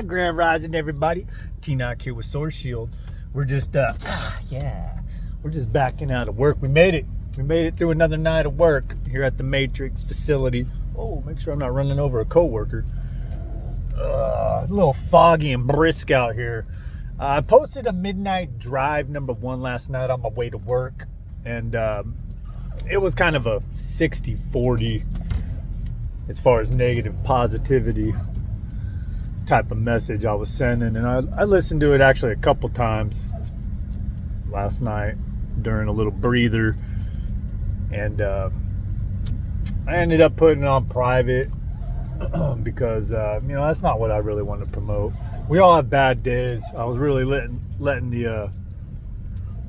Grand Rising, everybody. T-NocK here with Source Shield. We're just, we're just backing out of work. We made it. We made it through another night of work here at the Matrix facility. Oh, make sure I'm not running over a coworker. It's a little foggy and brisk out here. I posted a midnight drive #1 last night on my way to work, and it was kind of a 60-40 as far as negative positivity type of message I was sending, and I listened to it actually a couple times last night during a little breather, and I ended up putting it on private because that's not what I really want to promote. We all have bad days. I was really letting the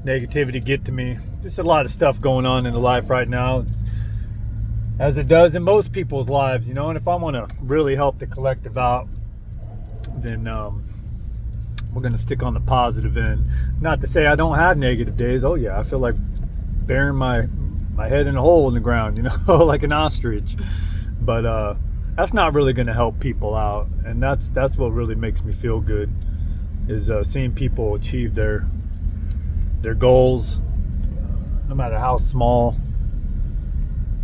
negativity get to me. Just a lot of stuff going on in the life right now, as it does in most people's lives, and if I want to really help the collective out, then we're going to stick on the positive end. Not to say I don't have negative days. Oh yeah, I feel like burying my head in a hole in the ground, like an ostrich. But that's not really going to help people out, and that's what really makes me feel good, is seeing people achieve their goals, no matter how small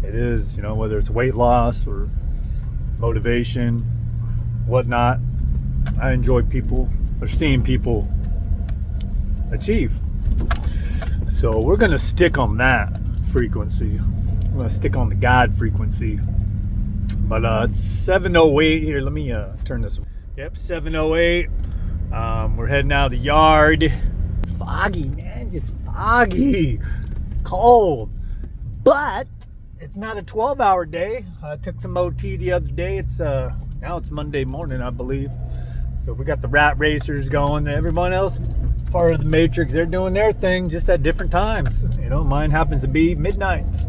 it is, whether it's weight loss or motivation, whatnot. I enjoy people, or seeing people achieve. So we're going to stick on that frequency. We're going to stick on the God frequency. But it's 7:08 here. Let me turn this. Yep, 7:08. We're heading out of the yard. Foggy, man, just foggy. Cold. But it's not a 12-hour day. I took some OT the other day. Now it's Monday morning, I believe. So we got the rat racers going. Everyone else, part of the Matrix, they're doing their thing, just at different times. Mine happens to be midnights.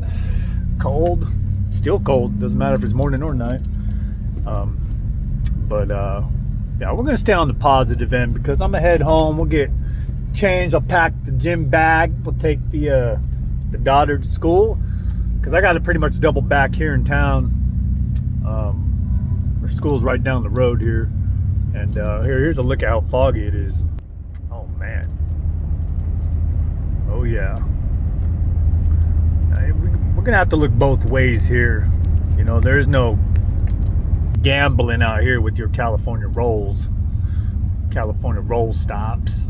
Cold, still cold. Doesn't matter if it's morning or night. Yeah, we're gonna stay on the positive end, because I'm gonna head home. We'll get changed. I'll pack the gym bag. We'll take the daughter to school, because I got to pretty much double back here in town. Our school's right down the road here. And here's a look at how foggy it is. Oh man. Oh yeah. We're gonna have to look both ways here. There's no gambling out here with your California rolls. California roll stops.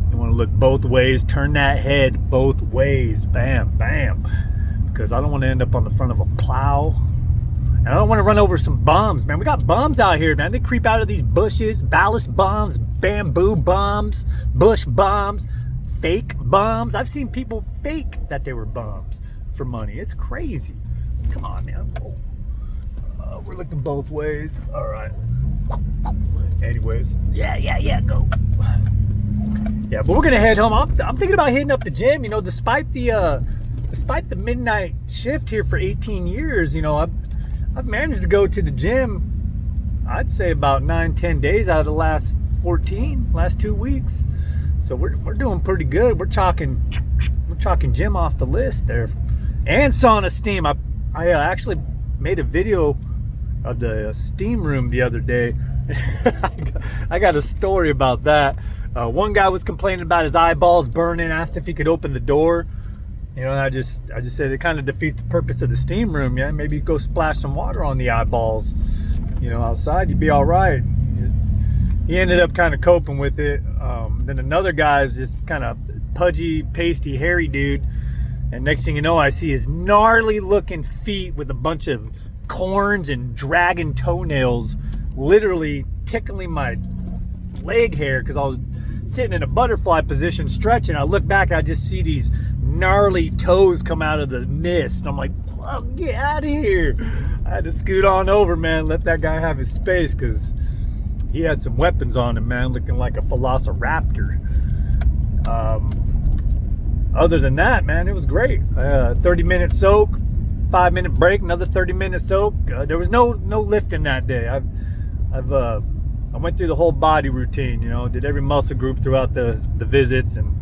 You want to look both ways. Turn that head both ways. Bam, bam. Because I don't want to end up on the front of a plow. And I don't want to run over some bums, man. We got bums out here, man. They creep out of these bushes. Ballast bombs, bamboo bombs, bush bombs, fake bombs. I've seen people fake that they were bums for money. It's crazy. Come on, man. We're looking both ways. All right. Anyways. Yeah, go. Yeah, but we're going to head home. I'm thinking about hitting up the gym, despite the midnight shift here for 18 years, I've managed to go to the gym, I'd say about 9-10 days out of the last 2 weeks. So we're doing pretty good. We're chalking gym off the list there. And sauna steam. I actually made a video of the steam room the other day. I got a story about that. One guy was complaining about his eyeballs burning, asked if he could open the door. And I just said it kind of defeats the purpose of the steam room. Yeah, maybe go splash some water on the eyeballs. Outside, you'd be all right. He ended up kind of coping with it. Then another guy was just kind of pudgy, pasty, hairy dude. And next thing you know, I see his gnarly looking feet with a bunch of corns and dragon toenails literally tickling my leg hair, because I was sitting in a butterfly position stretching. I look back, I just see these gnarly toes come out of the mist. I'm like, oh, get out of here. I had to scoot on over, man, let that guy have his space, because he had some weapons on him, man, looking like a velociraptor. Other than that, man, it was great. 30-minute soak, 5-minute break, another 30-minute soak. There was no lifting that day. I went through the whole body routine, did every muscle group throughout the visits, and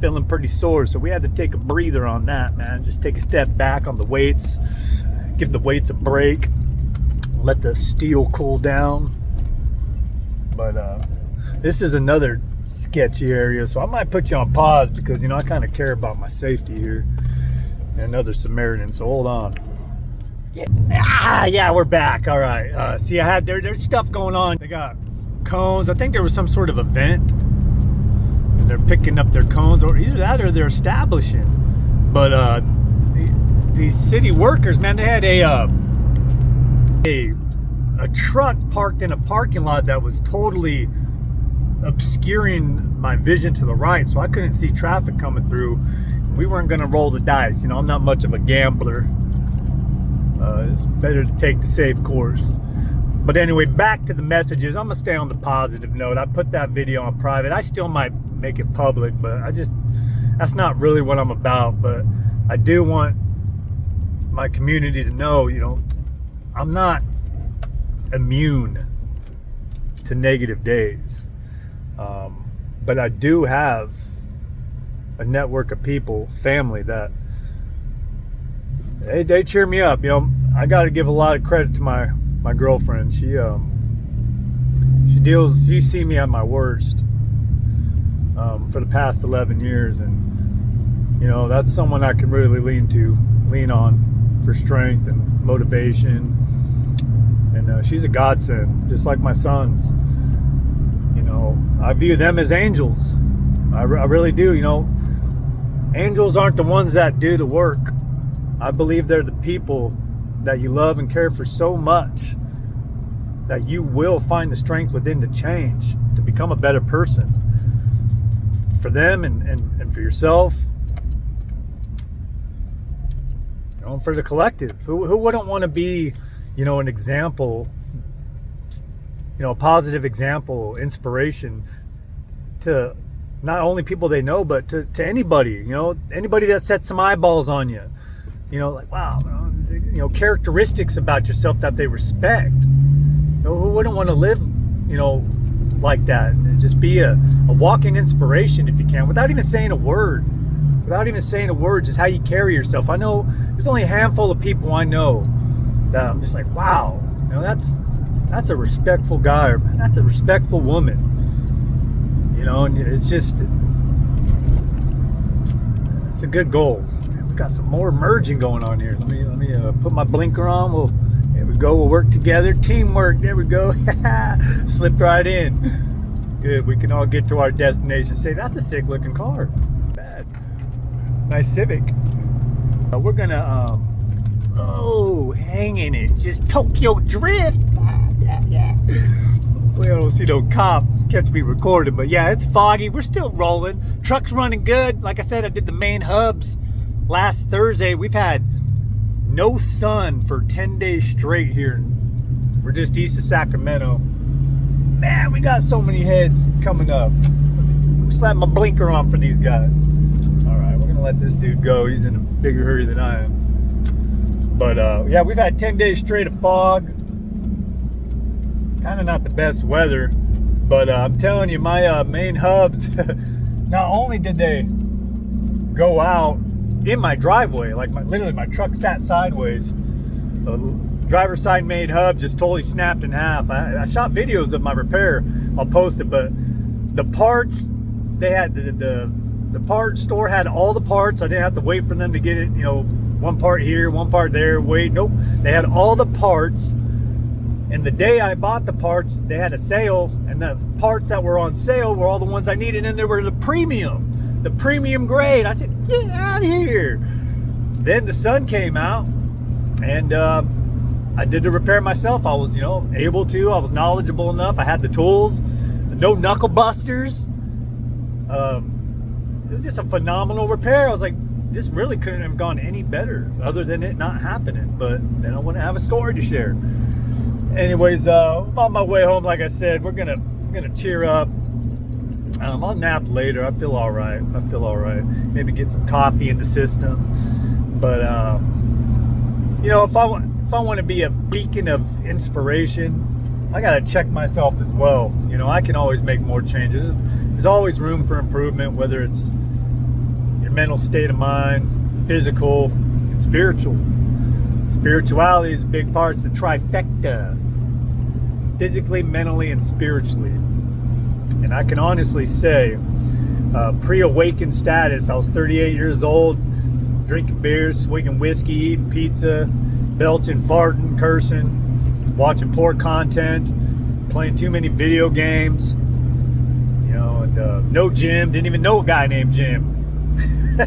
feeling pretty sore. So we had to take a breather on that, man. Just take a step back on the weights, give the weights a break, let the steel cool down. But this is another sketchy area, so I might put you on pause because, you know, I kind of care about my safety here. And another Samaritan, so hold on. Yeah, we're back. All right. See, I had there's stuff going on. They got cones. I think there was some sort of event. They're picking up their cones, or either that or they're establishing. But these city workers, man, they had a truck parked in a parking lot that was totally obscuring my vision to the right, so I couldn't see traffic coming through. We weren't going to roll the dice. You know, I'm not much of a gambler. It's better to take the safe course. But anyway, back to the messages. I'm gonna stay on the positive note. I put that video on private. I still might make it public, but that's not really what I'm about. But I do want my community to know, you know, I'm not immune to negative days. But I do have a network of people, family, that they cheer me up. You know, I got to give a lot of credit to my girlfriend. She seen me at my worst for the past 11 years, and you know, that's someone I can really lean on for strength and motivation. And she's a godsend, just like my sons. You know, I view them as angels. I really do. You know, angels aren't the ones that do the work. I believe they're the people that you love and care for so much that you will find the strength within to change, to become a better person for them and for yourself, you know, for the collective. Who wouldn't want to be, you know, an example, you know, a positive example, inspiration to not only people they know, but to anybody, you know, anybody that sets some eyeballs on you. You know, like, wow, you know, characteristics about yourself that they respect. You know, who wouldn't want to live, you know, like that? And just be a walking inspiration if you can, without even saying a word. Without even saying a word, just how you carry yourself. I know there's only a handful of people I know that I'm just like, wow, you know, that's a respectful guy, or that's a respectful woman. You know, and it's just, it's a good goal. We got some more merging going on here. Let me put my blinker on. There we go. We'll work together. Teamwork. There we go. Slipped right in. Good. We can all get to our destination. Say, that's a sick looking car. Bad. Nice Civic. We're gonna hanging it. Just Tokyo Drift. Yeah. Hopefully I don't see no cop catch me recording. But yeah, it's foggy. We're still rolling. Truck's running good. Like I said, I did the main hubs last Thursday. We've had no sun for 10 days straight here. We're just east of Sacramento. Man, we got so many heads coming up. Slap my blinker on for these guys. All right, we're gonna let this dude go. He's in a bigger hurry than I am. But yeah, we've had 10 days straight of fog. Kind of not the best weather, but I'm telling you, my main hubs, not only did they go out in my driveway, like literally my truck sat sideways. The driver's side main hub just totally snapped in half. I shot videos of my repair. I'll post it, but the parts, they had the part store had all the parts. I didn't have to wait for them to get it, you know, one part here, one part there, wait, nope. They had all the parts. And the day I bought the parts, they had a sale, and the parts that were on sale were all the ones I needed, and they were the premium grade. I said, get out of here. Then the sun came out, and I did the repair myself. I was, you know, able to. I was knowledgeable enough. I had the tools. No knuckle busters. It was just a phenomenal repair. I was like, this really couldn't have gone any better, other than it not happening. But then I wouldn't have a story to share. Anyways, on my way home, like I said, we're gonna cheer up. I'll nap later. I feel all right. Maybe get some coffee in the system. But you know, if I want to be a beacon of inspiration, I gotta check myself as well. You know, I can always make more changes. There's always room for improvement, whether it's your mental state of mind, physical, and spiritual. Spirituality is a big part. It's the trifecta. Physically, mentally, and spiritually. And I can honestly say, pre-awakened status, I was 38 years old, drinking beers, swinging whiskey, eating pizza, belching, farting, cursing, watching poor content, playing too many video games, you know, and no gym. Didn't even know a guy named Jim. I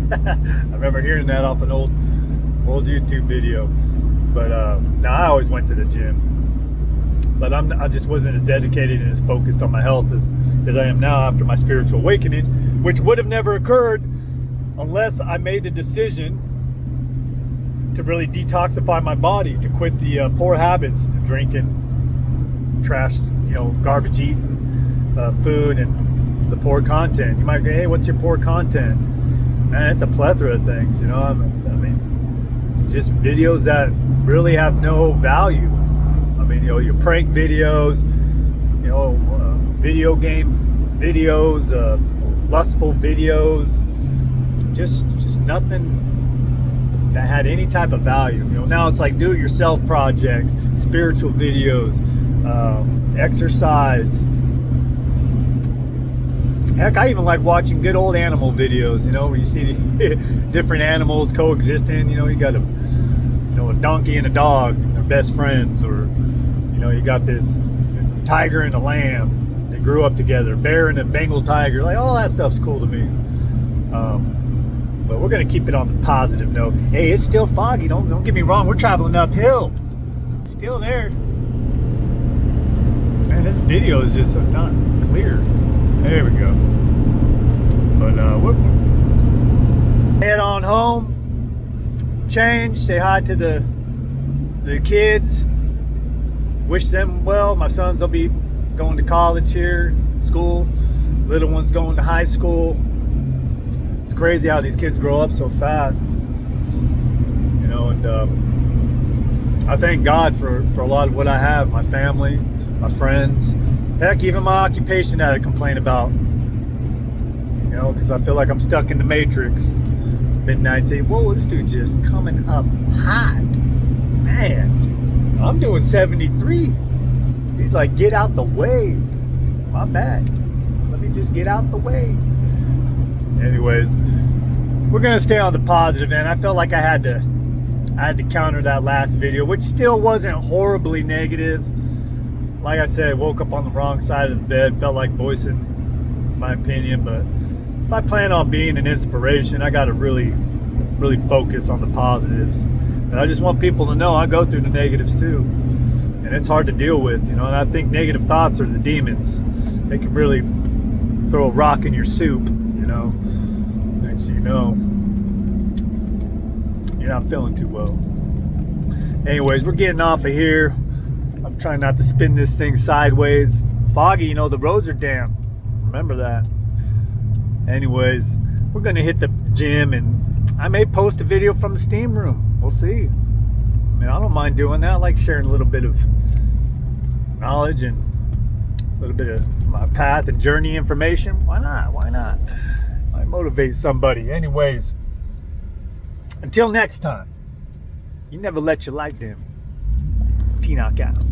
remember hearing that off an old YouTube video. But now I always went to the gym. But I just wasn't as dedicated and as focused on my health as I am now after my spiritual awakening, which would have never occurred unless I made the decision to really detoxify my body, to quit the poor habits, the drinking, trash, you know, garbage eating, food, and the poor content. You might go, hey, what's your poor content? Man, it's a plethora of things, you know. I mean, just videos that really have no value. I mean, you know, your prank videos, you know, video game videos, lustful videos, just nothing that had any type of value. You know, now it's like do-it-yourself projects, spiritual videos, exercise. Heck, I even like watching good old animal videos, you know, where you see different animals coexisting. You know, you got a donkey and a dog, and they're best friends, or, you know, you got this tiger and a lamb, they grew up together, bear and a Bengal tiger, like all that stuff's cool to me. But we're gonna keep it on the positive note. Hey, it's still foggy, don't get me wrong, we're traveling uphill. It's still there. Man, this video is just not clear. There we go. But we'll head on home, change, say hi to the kids, wish them well. My sons will be going to college here, school. Little one's going to high school. It's crazy how these kids grow up so fast. You know, and I thank God for a lot of what I have, my family, my friends. Heck, even my occupation that I complain about. You know, because I feel like I'm stuck in the Matrix. Midnight say, whoa, this dude just coming up hot. Man, I'm doing 73. He's like, get out the way. My bad. Let me just get out the way. Anyways, we're gonna stay on the positive end. I felt like I had to counter that last video, which still wasn't horribly negative. Like I said, woke up on the wrong side of the bed, felt like voicing my opinion, but if I plan on being an inspiration, I gotta really focus on the positives. And I just want people to know I go through the negatives too. And it's hard to deal with, you know, and I think negative thoughts are the demons. They can really throw a rock in your soup, you know. Next thing you know, you're not feeling too well. Anyways, we're getting off of here. I'm trying not to spin this thing sideways. Foggy, you know, the roads are damp. Remember that. Anyways, we're gonna hit the gym, and I may post a video from the steam room. We'll see. I mean, I don't mind doing that. I like sharing a little bit of knowledge and a little bit of my path and journey information. Why not? Why not? Might motivate somebody. Anyways, until next time, you never let your light dim. T-NocK out.